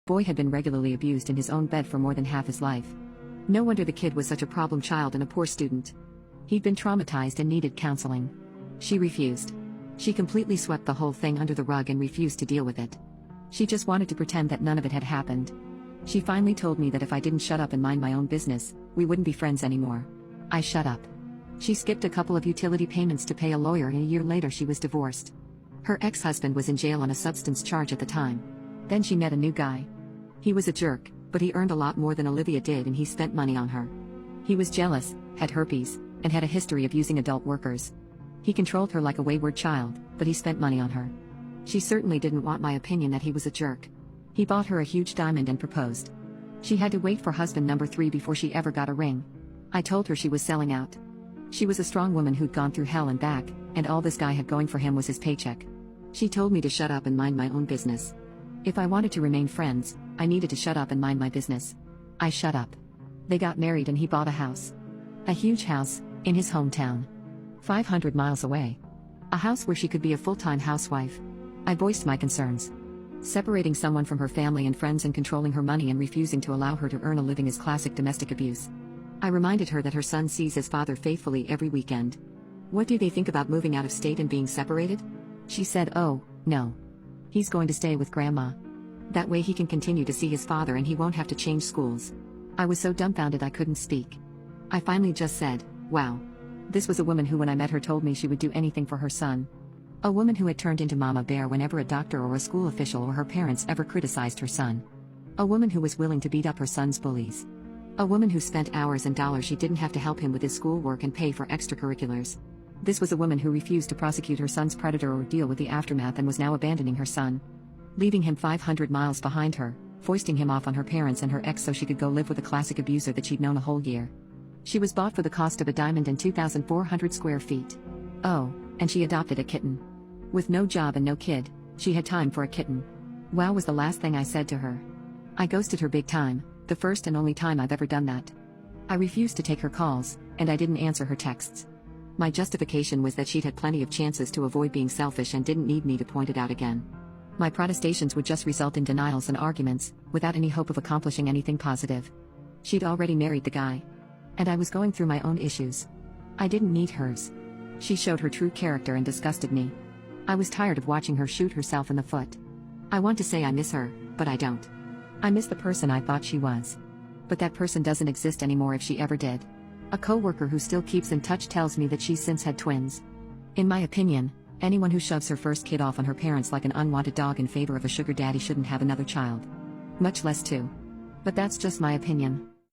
Boy had been regularly abused in his own bed for more than half his life. No wonder the kid was such a problem child and a poor student. He'd been traumatized and needed counseling. She refused. She completely swept the whole thing under the rug and refused to deal with it. She just wanted to pretend that none of it had happened. She finally told me that if I didn't shut up and mind my own business, we wouldn't be friends anymore. I shut up. She skipped a couple of utility payments to pay a lawyer, and a year later she was divorced. Her ex-husband was in jail on a substance charge at the time. Then she met a new guy. He was a jerk, but he earned a lot more than Olivia did, and he spent money on her. He was jealous, had herpes, and had a history of using adult workers. He controlled her like a wayward child, but he spent money on her. She certainly didn't want my opinion that he was a jerk. He bought her a huge diamond and proposed. She had to wait for husband number 3 before she ever got a ring. I told her she was selling out. She was a strong woman who'd gone through hell and back, and all this guy had going for him was his paycheck. She told me to shut up and mind my own business. If I wanted to remain friends, I needed to shut up and mind my business. I shut up. They got married and he bought a house. A huge house, in his hometown. 500 miles away. A house where she could be a full-time housewife. I voiced my concerns. Separating someone from her family and friends and controlling her money and refusing to allow her to earn a living is classic domestic abuse. I reminded her that her son sees his father faithfully every weekend. What do they think about moving out of state and being separated? She said, "Oh, no. He's going to stay with grandma. That way he can continue to see his father and he won't have to change schools." I was so dumbfounded I couldn't speak. I finally just said, "Wow. This was a woman who, when I met her, told me she would do anything for her son." A woman who had turned into Mama Bear whenever a doctor or a school official or her parents ever criticized her son. A woman who was willing to beat up her son's bullies. A woman who spent hours and dollars she didn't have to help him with his schoolwork and pay for extracurriculars. This was a woman who refused to prosecute her son's predator or deal with the aftermath and was now abandoning her son. Leaving him 500 miles behind her, foisting him off on her parents and her ex so she could go live with a classic abuser that she'd known a whole year. She was bought for the cost of a diamond and 2,400 square feet. Oh, and she adopted a kitten. With no job and no kid, she had time for a kitten. Wow was the last thing I said to her. I ghosted her big time, the first and only time I've ever done that. I refused to take her calls, and I didn't answer her texts. My justification was that she'd had plenty of chances to avoid being selfish and didn't need me to point it out again. My protestations would just result in denials and arguments, without any hope of accomplishing anything positive. She'd already married the guy. And I was going through my own issues. I didn't need hers. She showed her true character and disgusted me. I was tired of watching her shoot herself in the foot. I want to say I miss her, but I don't. I miss the person I thought she was. But that person doesn't exist anymore if she ever did. A coworker who still keeps in touch tells me that she's since had twins. In my opinion, anyone who shoves her first kid off on her parents like an unwanted dog in favor of a sugar daddy shouldn't have another child. Much less two. But that's just my opinion.